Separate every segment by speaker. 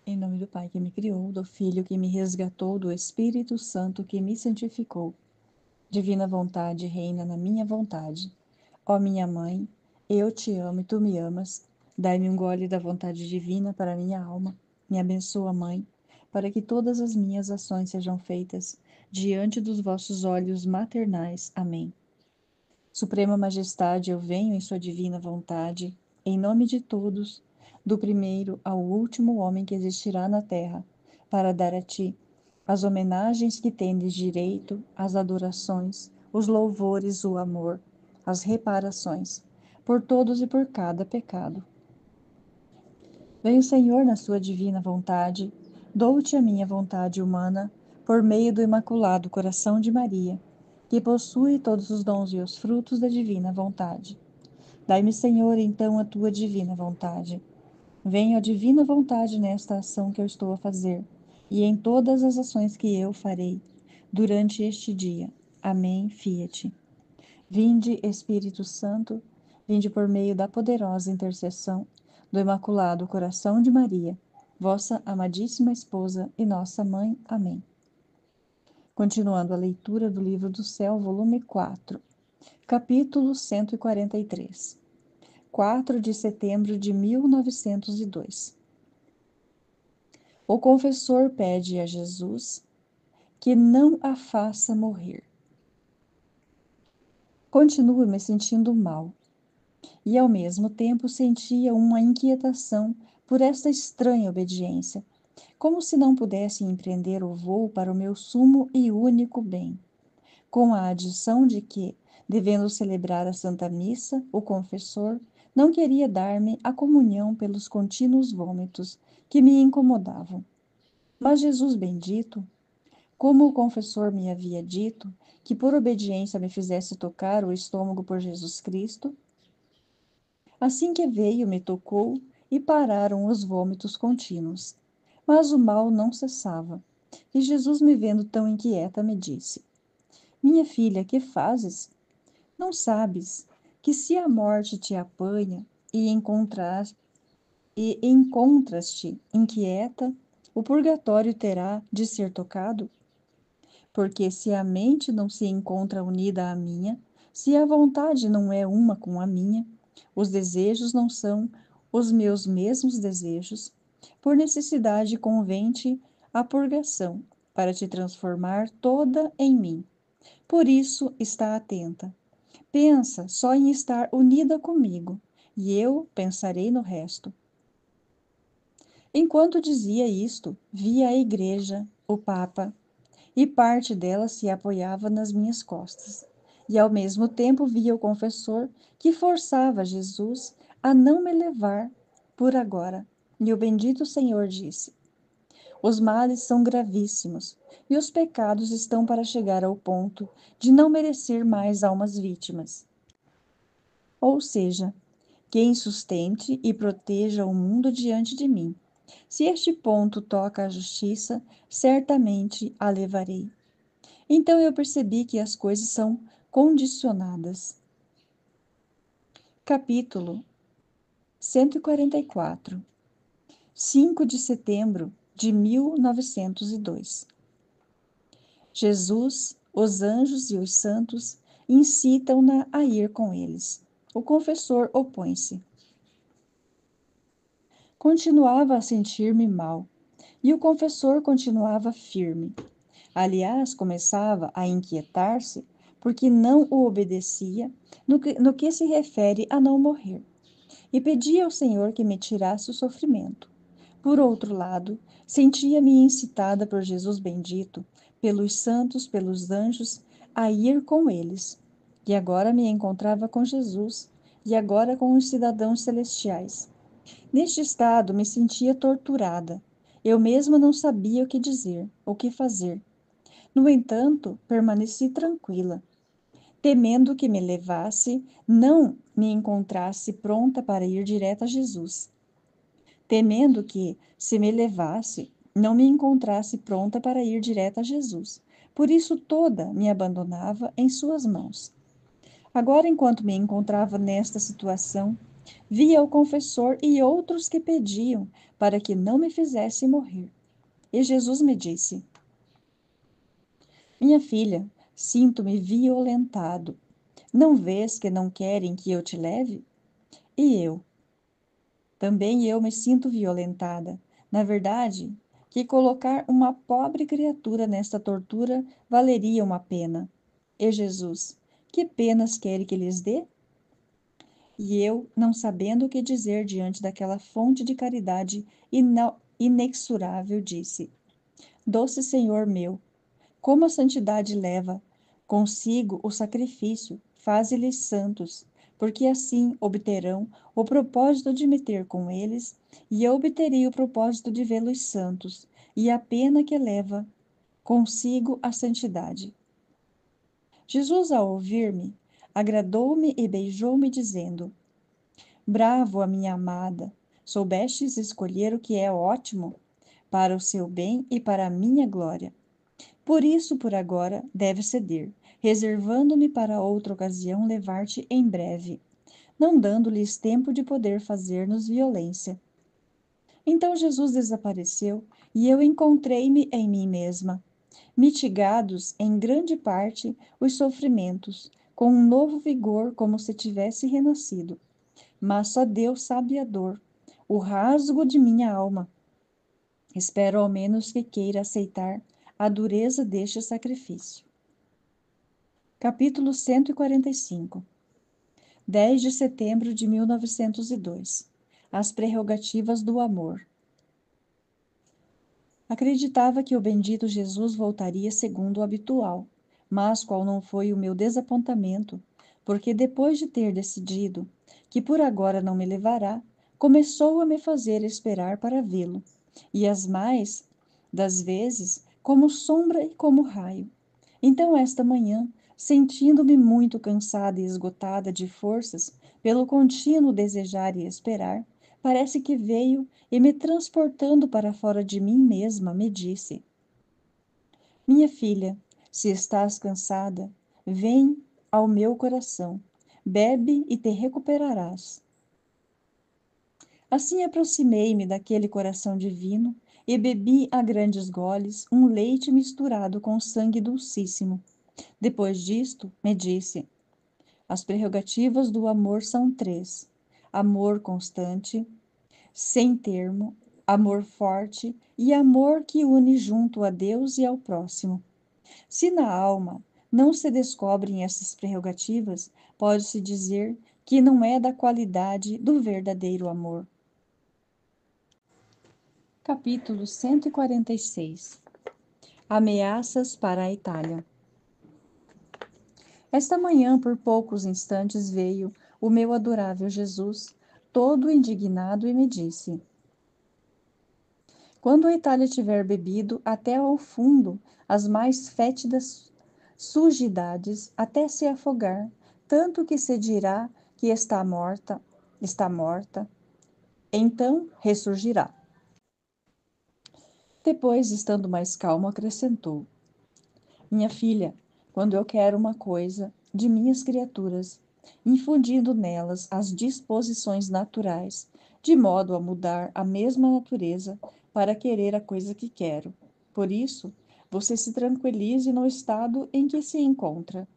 Speaker 1: Em nome do Pai que me criou, do Filho que me resgatou, do Espírito Santo que me santificou. Divina vontade reina na minha vontade. Ó minha mãe, eu te amo e tu me amas. Dai-me um gole da vontade divina para minha alma. Me abençoa, Mãe, para que todas as minhas ações sejam feitas diante dos vossos olhos maternais. Amém. Suprema Majestade, eu venho em sua divina vontade, em nome de todos, do primeiro ao último homem que existirá na terra, para dar a ti as homenagens que tendes direito, as adorações, os louvores, o amor, as reparações, por todos e por cada pecado. Vem o Senhor na sua divina vontade, dou-te a minha vontade humana, por meio do Imaculado Coração de Maria, que possui todos os dons e os frutos da divina vontade. Dai-me, Senhor, então a tua divina vontade. Venha a divina vontade nesta ação que eu estou a fazer, e em todas as ações que eu farei durante este dia. Amém, fiat. Vinde, Espírito Santo, vinde por meio da poderosa intercessão do Imaculado Coração de Maria, vossa amadíssima esposa e nossa mãe. Amém. Continuando a leitura do Livro do Céu, volume 4, capítulo 143. 4 de setembro de 1902. O confessor pede a Jesus que não a faça morrer. Continuo me sentindo mal, e ao mesmo tempo sentia uma inquietação por esta estranha obediência, como se não pudesse empreender o voo para o meu sumo e único bem, com a adição de que, devendo celebrar a Santa Missa, o confessor não queria dar-me a comunhão pelos contínuos vômitos que me incomodavam. Mas Jesus bendito, como o confessor me havia dito, que por obediência me fizesse tocar o estômago por Jesus Cristo, assim que veio, me tocou e pararam os vômitos contínuos. Mas o mal não cessava. E Jesus, me vendo tão inquieta, me disse: Minha filha, que fazes? Não sabes que se a morte te apanha e encontras-te inquieta, o purgatório terá de ser tocado? Porque se a mente não se encontra unida à minha, se a vontade não é uma com a minha, os desejos não são os meus mesmos desejos, por necessidade convém-te a purgação, para te transformar toda em mim. Por isso, está atenta. Pensa só em estar unida comigo, e eu pensarei no resto. Enquanto dizia isto, via a igreja, o Papa, e parte dela se apoiava nas minhas costas. E ao mesmo tempo via o confessor que forçava Jesus a não me levar por agora. E o bendito Senhor disse: Os males são gravíssimos, e os pecados estão para chegar ao ponto de não merecer mais almas vítimas. Ou seja, quem sustente e proteja o mundo diante de mim. Se este ponto toca a justiça, certamente a levarei. Então eu percebi que as coisas são condicionadas. Capítulo 144. 5 de setembro de 1902. Jesus, os anjos e os santos incitam-na a ir com eles. O confessor opõe-se. Continuava a sentir-me mal, e o confessor continuava firme. Aliás, começava a inquietar-se, porque não o obedecia no que se refere a não morrer, e pedia ao Senhor que me tirasse o sofrimento. Por outro lado, sentia-me incitada por Jesus bendito, pelos santos, pelos anjos, a ir com eles. E agora me encontrava com Jesus, e agora com os cidadãos celestiais. Neste estado, me sentia torturada. Eu mesma não sabia o que dizer, o que fazer. No entanto, permaneci tranquila, temendo que me levasse, não me encontrasse pronta para ir direto a Jesus. Temendo que, se me levasse, não me encontrasse pronta para ir direto a Jesus. Por isso toda me abandonava em suas mãos. Agora, enquanto me encontrava nesta situação, Via o confessor e outros que pediam para que não me fizesse morrer. E Jesus me disse: Minha filha, sinto-me violentado. Não vês que não querem que eu te leve? E eu? Também eu me sinto violentada. Na verdade, que colocar uma pobre criatura nesta tortura valeria uma pena. E Jesus, que penas quer que lhes dê? E eu, não sabendo o que dizer diante daquela fonte de caridade inexorável, disse: Doce Senhor meu, como a santidade leva consigo o sacrifício, faze-lhes santos, porque assim obterão o propósito de me ter com eles, e eu obterei o propósito de vê-los santos, e a pena que leva consigo a santidade. Jesus, ao ouvir-me, agradou-me e beijou-me, dizendo: Bravo, a minha amada, soubestes escolher o que é ótimo, para o seu bem e para a minha glória. Por isso, por agora, deve ceder, reservando-me para outra ocasião levar-te em breve, não dando-lhes tempo de poder fazer-nos violência. Então Jesus desapareceu e eu encontrei-me em mim mesma, mitigados em grande parte os sofrimentos, com um novo vigor como se tivesse renascido. Mas só Deus sabe a dor, o rasgo de minha alma. Espero ao menos que queira aceitar a dureza deste sacrifício. Capítulo 145. 10 de setembro de 1902. As prerrogativas do amor. Acreditava que o bendito Jesus voltaria segundo o habitual, mas qual não foi o meu desapontamento, porque depois de ter decidido que por agora não me levará, começou a me fazer esperar para vê-lo, e as mais das vezes como sombra e como raio. Então, esta manhã, sentindo-me muito cansada e esgotada de forças pelo contínuo desejar e esperar, parece que veio e, me transportando para fora de mim mesma, me disse: Minha filha, se estás cansada, vem ao meu coração, bebe e te recuperarás. Assim aproximei-me daquele coração divino e bebi a grandes goles um leite misturado com sangue dulcíssimo. Depois disto, me disse: as prerrogativas do amor são três: amor constante, sem termo, amor forte e amor que une junto a Deus e ao próximo. Se na alma não se descobrem essas prerrogativas, pode-se dizer que não é da qualidade do verdadeiro amor. Capítulo 146. Ameaças para a Itália. Esta manhã, por poucos instantes, veio o meu adorável Jesus, todo indignado, e me disse: Quando a Itália tiver bebido até ao fundo as mais fétidas sujidades, até se afogar, tanto que se dirá que está morta, então ressurgirá. Depois, estando mais calmo, acrescentou: Minha filha, quando eu quero uma coisa de minhas criaturas, infundindo nelas as disposições naturais, de modo a mudar a mesma natureza para querer a coisa que quero. Por isso, você se tranquilize no estado em que se encontra.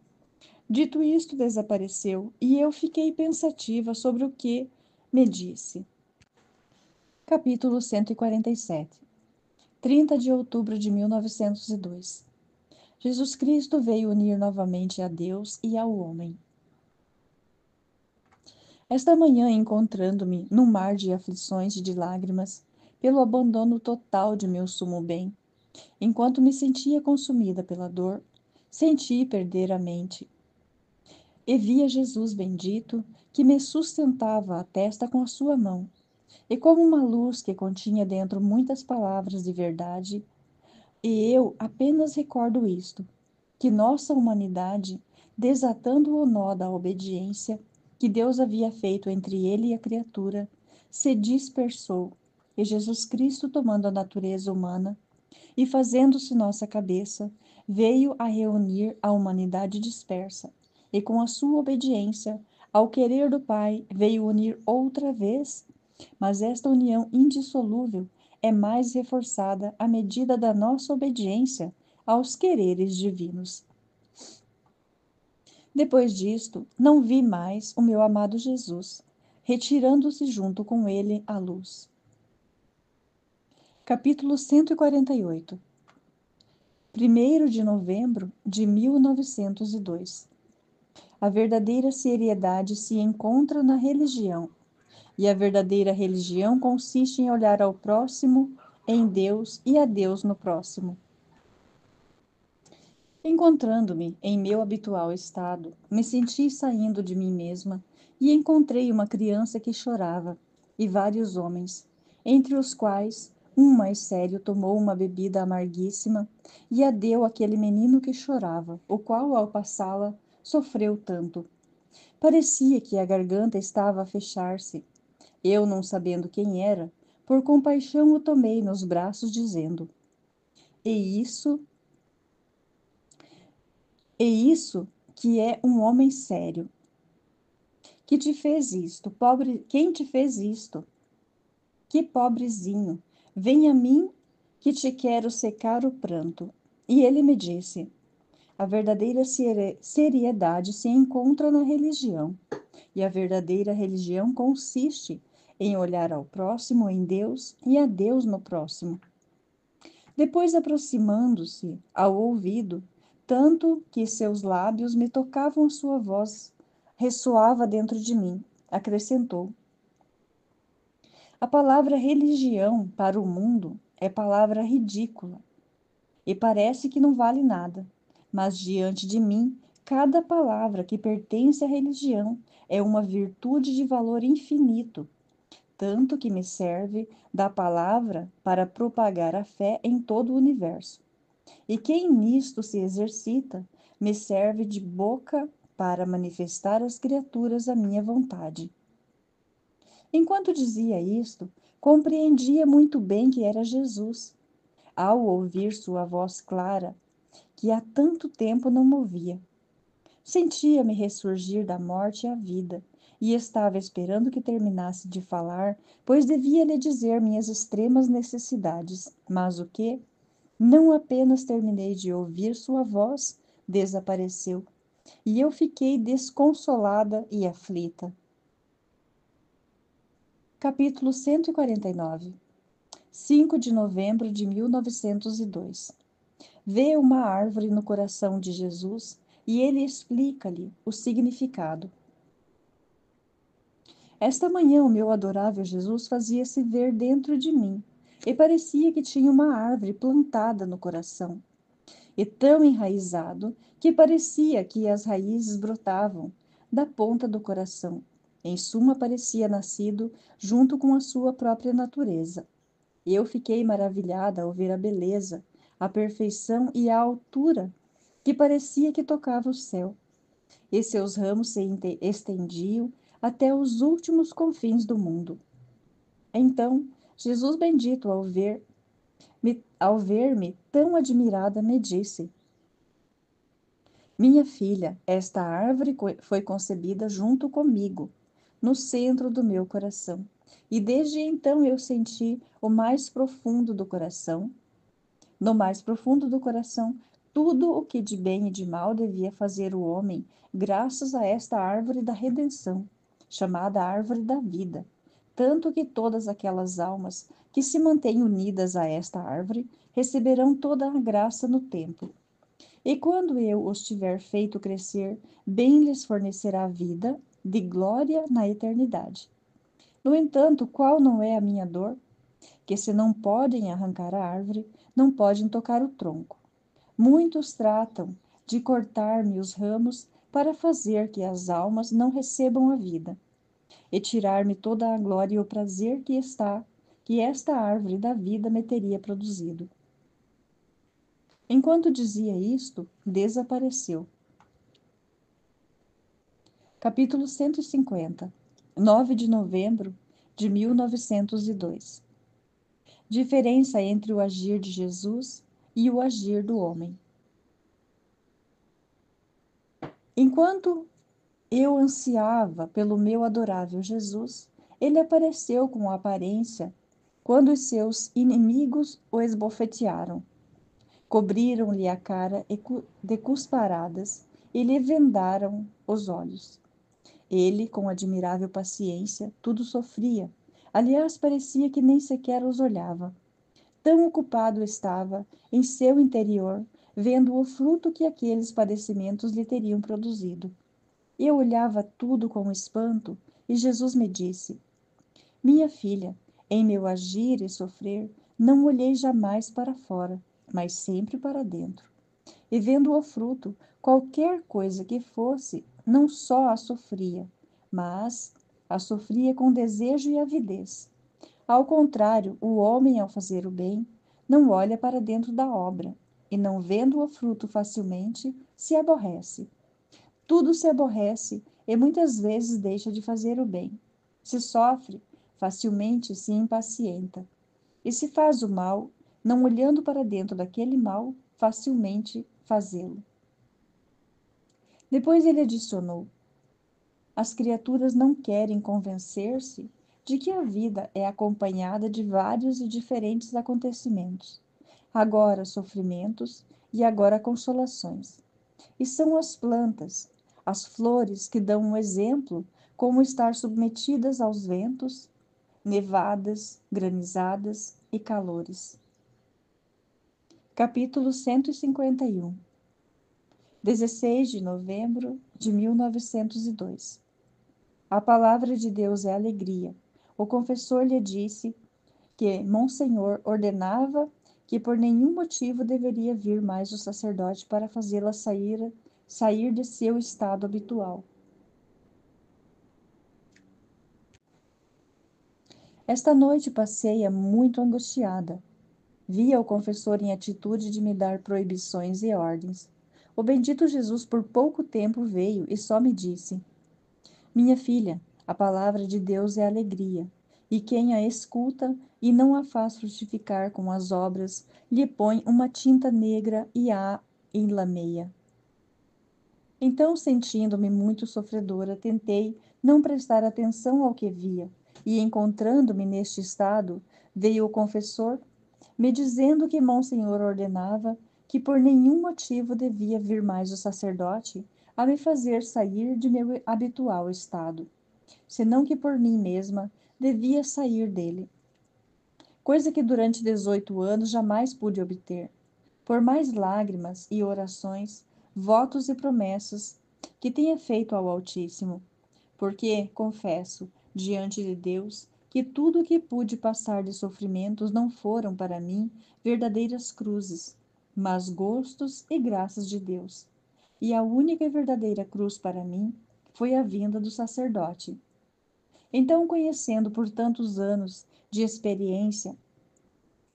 Speaker 1: Dito isto, desapareceu e eu fiquei pensativa sobre o que me disse. Capítulo 147. 30 de outubro de 1902. Jesus Cristo veio unir novamente a Deus e ao homem. Esta manhã, encontrando-me num mar de aflições e de lágrimas, pelo abandono total de meu sumo bem, enquanto me sentia consumida pela dor, senti perder a mente. E via Jesus bendito, que me sustentava a testa com a sua mão, e como uma luz que continha dentro muitas palavras de verdade, e eu apenas recordo isto: que nossa humanidade, desatando o nó da obediência que Deus havia feito entre ele e a criatura, se dispersou, e Jesus Cristo, tomando a natureza humana e fazendo-se nossa cabeça, veio a reunir a humanidade dispersa, e com a sua obediência ao querer do Pai, veio unir outra vez, mas esta união indissolúvel é mais reforçada à medida da nossa obediência aos quereres divinos. Depois disto, não vi mais o meu amado Jesus, retirando-se junto com ele à luz. Capítulo 148. 1º de novembro de 1902. A verdadeira seriedade se encontra na religião, e a verdadeira religião consiste em olhar ao próximo, em Deus e a Deus no próximo. Encontrando-me em meu habitual estado, me senti saindo de mim mesma e encontrei uma criança que chorava, e vários homens, entre os quais um mais sério tomou uma bebida amarguíssima e a deu àquele menino que chorava, o qual, ao passá-la, sofreu tanto. Parecia que a garganta estava a fechar-se. Eu, não sabendo quem era, por compaixão o tomei nos braços, dizendo: E isso que é um homem sério. Que te fez isto? Pobre, quem te fez isto? Que pobrezinho. Vem a mim, que te quero secar o pranto. E ele me disse: a verdadeira seriedade se encontra na religião, e a verdadeira religião consiste em olhar ao próximo em Deus e a Deus no próximo. Depois, aproximando-se ao ouvido, tanto que seus lábios me tocavam, sua voz ressoava dentro de mim, acrescentou: a palavra religião para o mundo é palavra ridícula e parece que não vale nada, mas diante de mim, cada palavra que pertence à religião é uma virtude de valor infinito, tanto que me serve da palavra para propagar a fé em todo o universo. E quem nisto se exercita, me serve de boca para manifestar às criaturas a minha vontade. Enquanto dizia isto, compreendia muito bem que era Jesus, ao ouvir sua voz clara, que há tanto tempo não me ouvia. Sentia-me ressurgir da morte à vida, e estava esperando que terminasse de falar, pois devia lhe dizer minhas extremas necessidades. Mas o que? Não apenas terminei de ouvir sua voz, desapareceu, e eu fiquei desconsolada e aflita. Capítulo 149. 5 de novembro de 1902. Vê uma árvore no coração de Jesus e ele explica-lhe o significado. Esta manhã o meu adorável Jesus fazia-se ver dentro de mim, e parecia que tinha uma árvore plantada no coração, e tão enraizado que parecia que as raízes brotavam da ponta do coração. Em suma, parecia nascido junto com a sua própria natureza. Eu fiquei maravilhada ao ver a beleza, a perfeição e a altura, que parecia que tocava o céu, e seus ramos se estendiam até os últimos confins do mundo. Então, Jesus bendito, ao ver-me tão admirada, me disse: minha filha, esta árvore foi concebida junto comigo, no centro do meu coração. E desde então eu senti no mais profundo do coração, tudo o que de bem e de mal devia fazer o homem, graças a esta árvore da redenção, chamada árvore da vida. Tanto que todas aquelas almas que se mantêm unidas a esta árvore receberão toda a graça no tempo. E quando eu os tiver feito crescer, bem lhes fornecerá vida de glória na eternidade. No entanto, qual não é a minha dor? Que se não podem arrancar a árvore, não podem tocar o tronco. Muitos tratam de cortar-me os ramos para fazer que as almas não recebam a vida, e tirar-me toda a glória e o prazer que esta árvore da vida me teria produzido. Enquanto dizia isto, desapareceu. Capítulo 150. 9 de novembro de 1902. Diferença entre o agir de Jesus e o agir do homem. Enquanto eu ansiava pelo meu adorável Jesus, ele apareceu com aparência quando os seus inimigos o esbofetearam. Cobriram-lhe a cara de cusparadas e lhe vendaram os olhos. Ele, com admirável paciência, tudo sofria. Aliás, parecia que nem sequer os olhava. Tão ocupado estava em seu interior, vendo o fruto que aqueles padecimentos lhe teriam produzido. Eu olhava tudo com espanto, e Jesus me disse: Minha filha, em meu agir e sofrer, não olhei jamais para fora, mas sempre para dentro. E vendo o fruto, qualquer coisa que fosse, não só a sofria, mas a sofria com desejo e avidez. Ao contrário, o homem, ao fazer o bem, não olha para dentro da obra, e não vendo o fruto facilmente, se aborrece. Tudo se aborrece e muitas vezes deixa de fazer o bem. Se sofre, facilmente se impacienta. E se faz o mal, não olhando para dentro daquele mal, facilmente fazê-lo. Depois ele adicionou: as criaturas não querem convencer-se de que a vida é acompanhada de vários e diferentes acontecimentos, agora sofrimentos e agora consolações. E são as plantas, as flores que dão um exemplo como estar submetidas aos ventos, nevadas, granizadas e calores. Capítulo 151. 16 de novembro de 1902. A palavra de Deus é alegria. O confessor lhe disse que Monsenhor ordenava que por nenhum motivo deveria vir mais o sacerdote para fazê-la sair de seu estado habitual. Esta noite passei-a muito angustiada. Via o confessor em atitude de me dar proibições e ordens. O bendito Jesus por pouco tempo veio e só me disse: Minha filha, a palavra de Deus é alegria, e quem a escuta e não a faz frutificar com as obras, lhe põe uma tinta negra e a enlameia. Então, sentindo-me muito sofredora, tentei não prestar atenção ao que via, e encontrando-me neste estado, veio o confessor, me dizendo que Monsenhor ordenava que por nenhum motivo devia vir mais o sacerdote a me fazer sair de meu habitual estado, senão que por mim mesma devia sair dele, coisa que durante 18 anos jamais pude obter, por mais lágrimas e orações, votos e promessas que tenha feito ao Altíssimo, porque, confesso, diante de Deus, que tudo o que pude passar de sofrimentos não foram para mim verdadeiras cruzes, mas gostos e graças de Deus. E a única e verdadeira cruz para mim foi a vinda do sacerdote. Então, conhecendo por tantos anos de experiência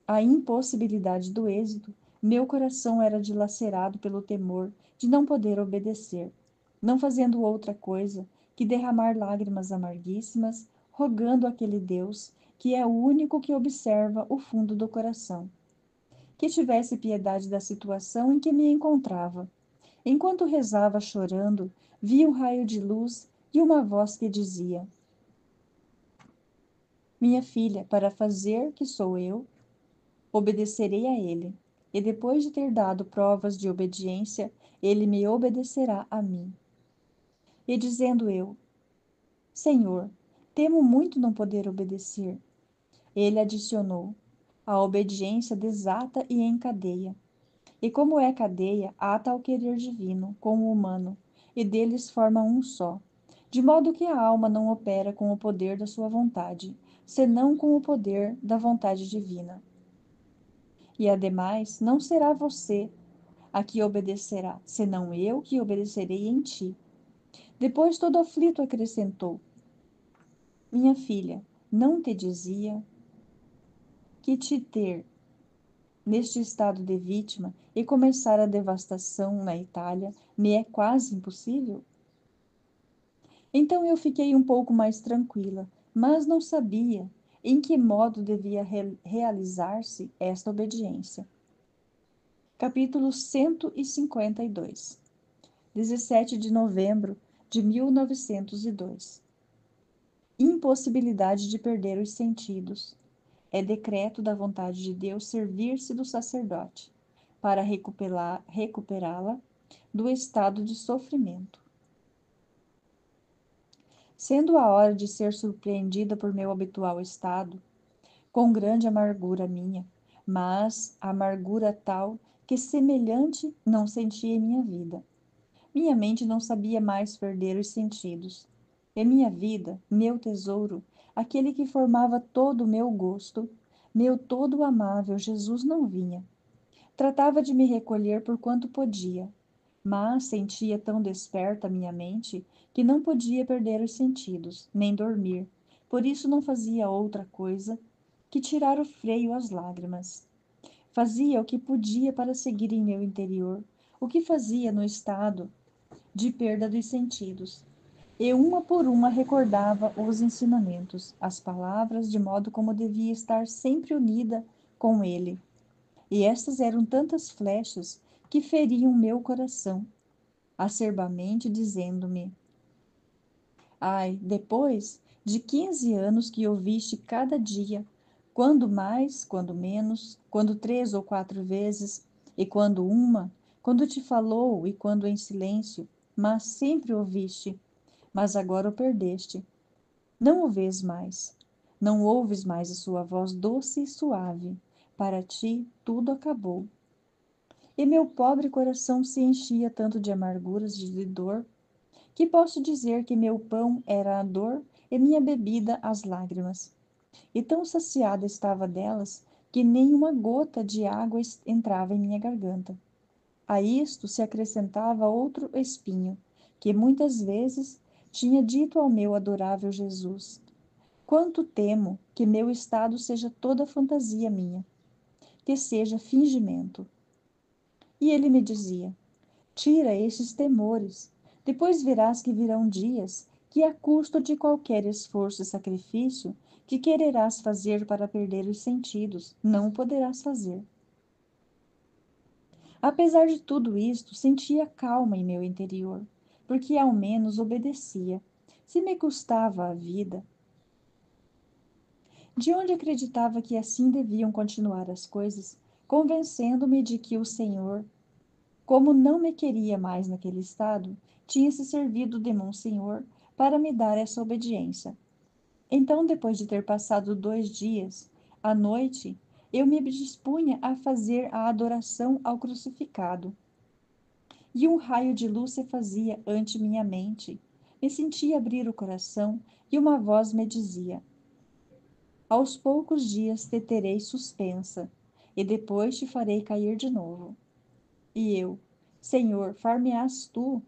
Speaker 1: a impossibilidade do êxito, meu coração era dilacerado pelo temor de não poder obedecer, não fazendo outra coisa que derramar lágrimas amarguíssimas, rogando àquele Deus que é o único que observa o fundo do coração, que tivesse piedade da situação em que me encontrava. Enquanto rezava chorando, vi um raio de luz e uma voz que dizia: Minha filha, para fazer que sou eu, obedecerei a ele, e depois de ter dado provas de obediência, ele me obedecerá a mim. E dizendo eu: Senhor, temo muito não poder obedecer. Ele adicionou: a obediência desata e encadeia. E como é cadeia, ata ao querer divino com o humano, e deles forma um só. De modo que a alma não opera com o poder da sua vontade, senão com o poder da vontade divina. E ademais, não será você a que obedecerá, senão eu que obedecerei em ti. Depois, todo aflito, acrescentou: Minha filha, não te dizia que te ter neste estado de vítima e começar a devastação na Itália me é quase impossível? Então eu fiquei um pouco mais tranquila, mas não sabia em que modo devia realizar-se esta obediência. Capítulo 152. 17 de novembro de 1902. Impossibilidade de perder os sentidos. É decreto da vontade de Deus servir-se do sacerdote para recuperá-la do estado de sofrimento. Sendo a hora de ser surpreendida por meu habitual estado, com grande amargura minha, mas amargura tal que semelhante não sentia em minha vida. Minha mente não sabia mais perder os sentidos. E minha vida, meu tesouro, aquele que formava todo o meu gosto, meu todo amável Jesus não vinha. Tratava de me recolher por quanto podia, mas sentia tão desperta minha mente que não podia perder os sentidos, nem dormir. Por isso não fazia outra coisa que tirar o freio às lágrimas. Fazia o que podia para seguir em meu interior, o que fazia no estado de perda dos sentidos. E uma por uma recordava os ensinamentos, as palavras, de modo como devia estar sempre unida com ele. E estas eram tantas flechas que feriam meu coração, acerbamente dizendo-me: ai, depois de 15 anos que ouviste cada dia, quando mais, quando menos, quando 3 ou 4 vezes, e quando uma, quando te falou e quando em silêncio, mas sempre ouviste, mas agora o perdeste. Não o vês mais, não ouves mais a sua voz doce e suave. Para ti tudo acabou. E meu pobre coração se enchia tanto de amarguras e de dor, que posso dizer que meu pão era a dor e minha bebida as lágrimas. E tão saciada estava delas, que nem uma gota de água entrava em minha garganta. A isto se acrescentava outro espinho, que muitas vezes tinha dito ao meu adorável Jesus: quanto temo que meu estado seja toda fantasia minha, que seja fingimento. E ele me dizia: tira estes temores, depois verás que virão dias que, a custo de qualquer esforço e sacrifício que quererás fazer para perder os sentidos, não o poderás fazer. Apesar de tudo isto, sentia calma em meu interior, porque ao menos obedecia. Se me custava a vida, de onde acreditava que assim deviam continuar as coisas, convencendo-me de que o Senhor, como não me queria mais naquele estado, tinha se servido de Monsenhor para me dar essa obediência. Então, depois de ter passado 2 dias, à noite, eu me dispunha a fazer a adoração ao crucificado. E um raio de luz se fazia ante minha mente. Me sentia abrir o coração e uma voz me dizia: aos poucos dias te terei suspensa, e depois te farei cair de novo. E eu: Senhor, far-me-ás tu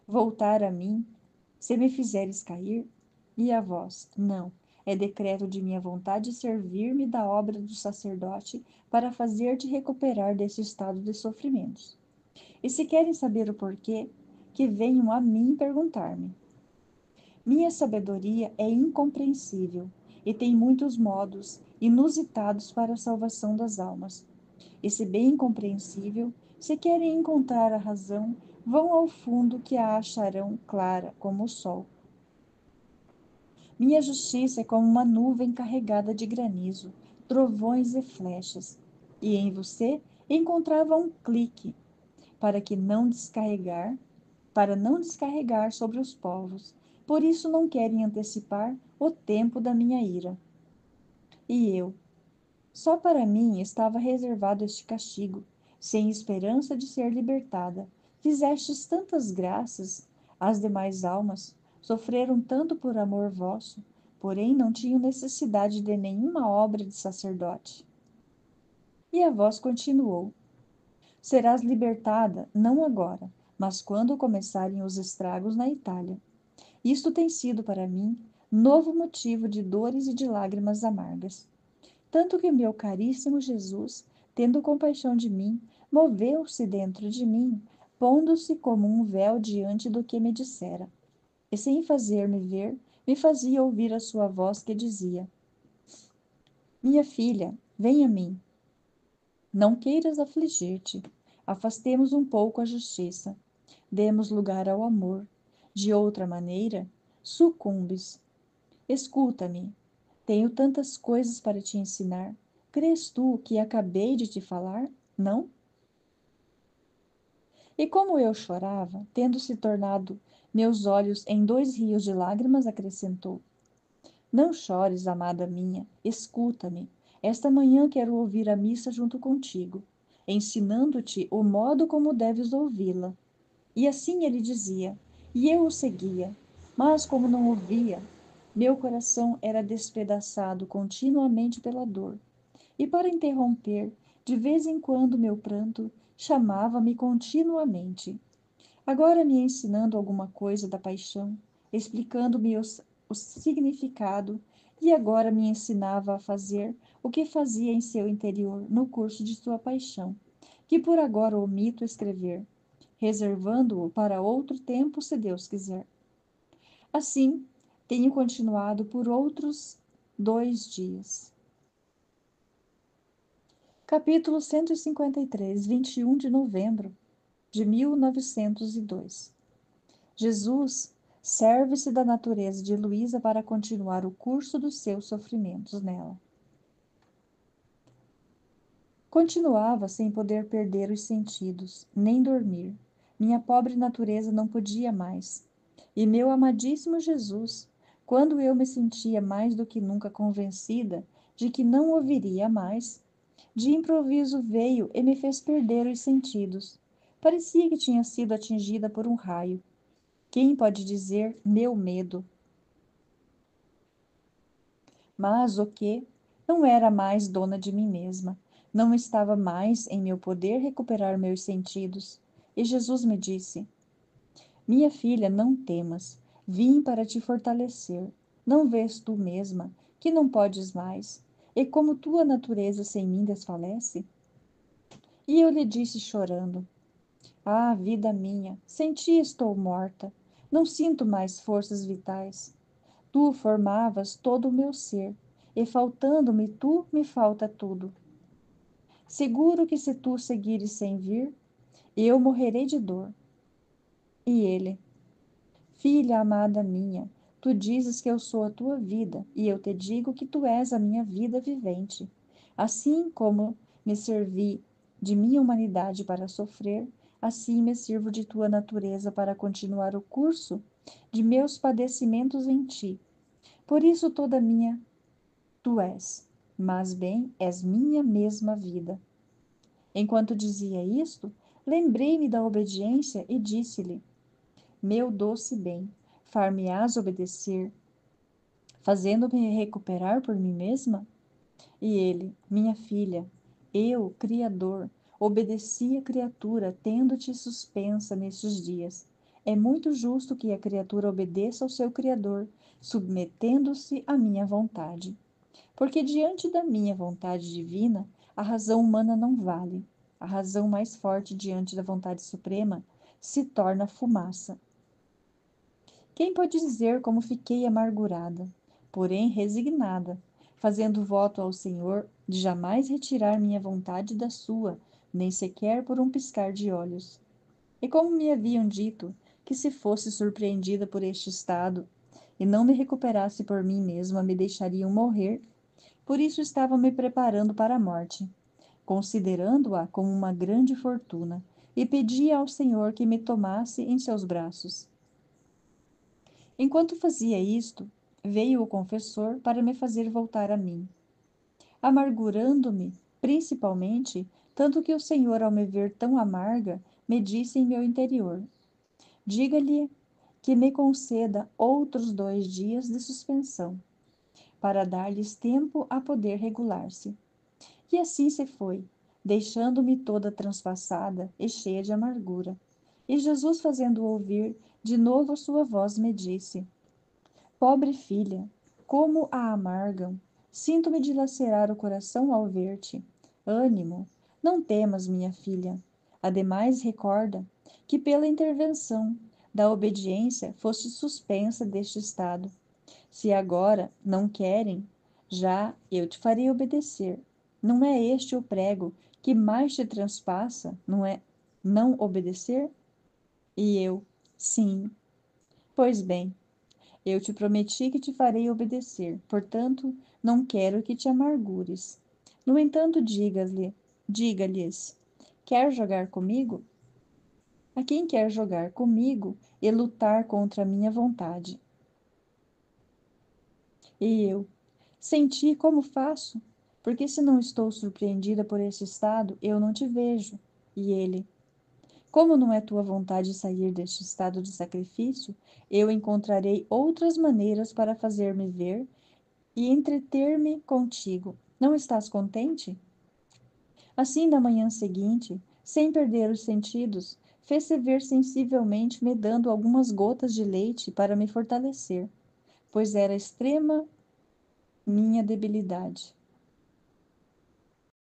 Speaker 1: voltar a mim, se me fizeres cair? E a voz: não, é decreto de minha vontade servir-me da obra do sacerdote para fazer-te recuperar desse estado de sofrimentos. E se querem saber o porquê, que venham a mim perguntar-me. Minha sabedoria é incompreensível e tem muitos modos inusitados para a salvação das almas. E se bem incompreensível, se querem encontrar a razão, vão ao fundo que a acharão clara como o sol. Minha justiça é como uma nuvem carregada de granizo, trovões e flechas. E em você encontrava um clique para que não descarregar, para não descarregar sobre os povos. Por isso não querem antecipar o tempo da minha ira. E eu, só para mim estava reservado este castigo, sem esperança de ser libertada. Fizestes tantas graças, as demais almas sofreram tanto por amor vosso, porém não tinham necessidade de nenhuma obra de sacerdote. E a voz continuou: serás libertada, não agora, mas quando começarem os estragos na Itália. Isto tem sido para mim novo motivo de dores e de lágrimas amargas. Tanto que meu caríssimo Jesus, tendo compaixão de mim, moveu-se dentro de mim, pondo-se como um véu diante do que me dissera. E sem fazer-me ver, me fazia ouvir a sua voz que dizia: minha filha, vem a mim. Não queiras afligir-te. Afastemos um pouco a justiça. Demos lugar ao amor. De outra maneira, sucumbes. Escuta-me. Tenho tantas coisas para te ensinar. Crês tu que acabei de te falar? Não? E como eu chorava, tendo se tornado meus olhos em 2 rios de lágrimas, acrescentou: Não chores, amada minha, escuta-me. Esta manhã quero ouvir a missa junto contigo, ensinando-te o modo como deves ouvi-la. E assim ele dizia, e eu o seguia. Mas como não ouvia, meu coração era despedaçado continuamente pela dor. E para interromper, de vez em quando meu pranto chamava-me continuamente. Agora me ensinando alguma coisa da paixão, explicando-me o significado, e agora me ensinava a fazer o que fazia em seu interior no curso de sua paixão, que por agora omito escrever, reservando-o para outro tempo, se Deus quiser. Assim, tenho continuado por outros 2 dias. Capítulo 153, 21 de novembro de 1902. Jesus serve-se da natureza de Luísa para continuar o curso dos seus sofrimentos nela. Continuava sem poder perder os sentidos, nem dormir. Minha pobre natureza não podia mais. E meu amadíssimo Jesus, quando eu me sentia mais do que nunca convencida de que não ouviria mais, de improviso veio e me fez perder os sentidos. Parecia que tinha sido atingida por um raio. Quem pode dizer meu medo? Mas o que? Não era mais dona de mim mesma. Não estava mais em meu poder recuperar meus sentidos. E Jesus me disse: Minha filha, não temas. Vim para te fortalecer. Não vês tu mesma que não podes mais? E como tua natureza sem mim desfalece? E eu lhe disse chorando: Ah, vida minha, sem ti estou morta. Não sinto mais forças vitais. Tu formavas todo o meu ser, e faltando-me tu, me falta tudo. Seguro que se tu seguires sem vir, eu morrerei de dor. E ele: Filha amada minha, tu dizes que eu sou a tua vida, e eu te digo que tu és a minha vida vivente. Assim como me servi de minha humanidade para sofrer, assim me sirvo de tua natureza para continuar o curso de meus padecimentos em ti. Por isso toda minha tu és, mas bem és minha mesma vida. Enquanto dizia isto, lembrei-me da obediência e disse-lhe: Meu doce bem, far-me-ás obedecer, fazendo-me recuperar por mim mesma? E ele: Minha filha, eu, Criador, obedeci a criatura, tendo-te suspensa nestes dias. É muito justo que a criatura obedeça ao seu Criador, submetendo-se à minha vontade. Porque diante da minha vontade divina, a razão humana não vale. A razão mais forte diante da vontade suprema se torna fumaça. Quem pode dizer como fiquei amargurada, porém resignada, fazendo voto ao Senhor de jamais retirar minha vontade da sua, nem sequer por um piscar de olhos. E como me haviam dito que se fosse surpreendida por este estado e não me recuperasse por mim mesma, me deixariam morrer, por isso estava me preparando para a morte, considerando-a como uma grande fortuna, e pedia ao Senhor que me tomasse em seus braços. Enquanto fazia isto, veio o confessor para me fazer voltar a mim, amargurando-me, principalmente, tanto que o Senhor, ao me ver tão amarga, me disse em meu interior: Diga-lhe que me conceda outros 2 dias de suspensão, para dar-lhes tempo a poder regular-se. E assim se foi, deixando-me toda transpassada e cheia de amargura. E Jesus, fazendo ouvir de novo a sua voz, me disse: Pobre filha, como a amargam! Sinto-me dilacerar o coração ao ver-te. Ânimo, não temas, minha filha. Ademais, recorda que pela intervenção da obediência foste suspensa deste estado. Se agora não querem, já eu te farei obedecer. Não é este o prego que mais te transpassa, não é não obedecer? E eu: sim. Pois bem, eu te prometi que te farei obedecer, portanto, não quero que te amargures. No entanto, diga-lhes: quer jogar comigo? A quem quer jogar comigo e lutar contra a minha vontade? E eu: sem ti, como faço? Porque se não estou surpreendida por esse estado, eu não te vejo. E ele: como não é tua vontade sair deste estado de sacrifício, eu encontrarei outras maneiras para fazer-me ver e entreter-me contigo. Não estás contente? Assim, na manhã seguinte, sem perder os sentidos, fez-se ver sensivelmente me dando algumas gotas de leite para me fortalecer, pois era extrema minha debilidade.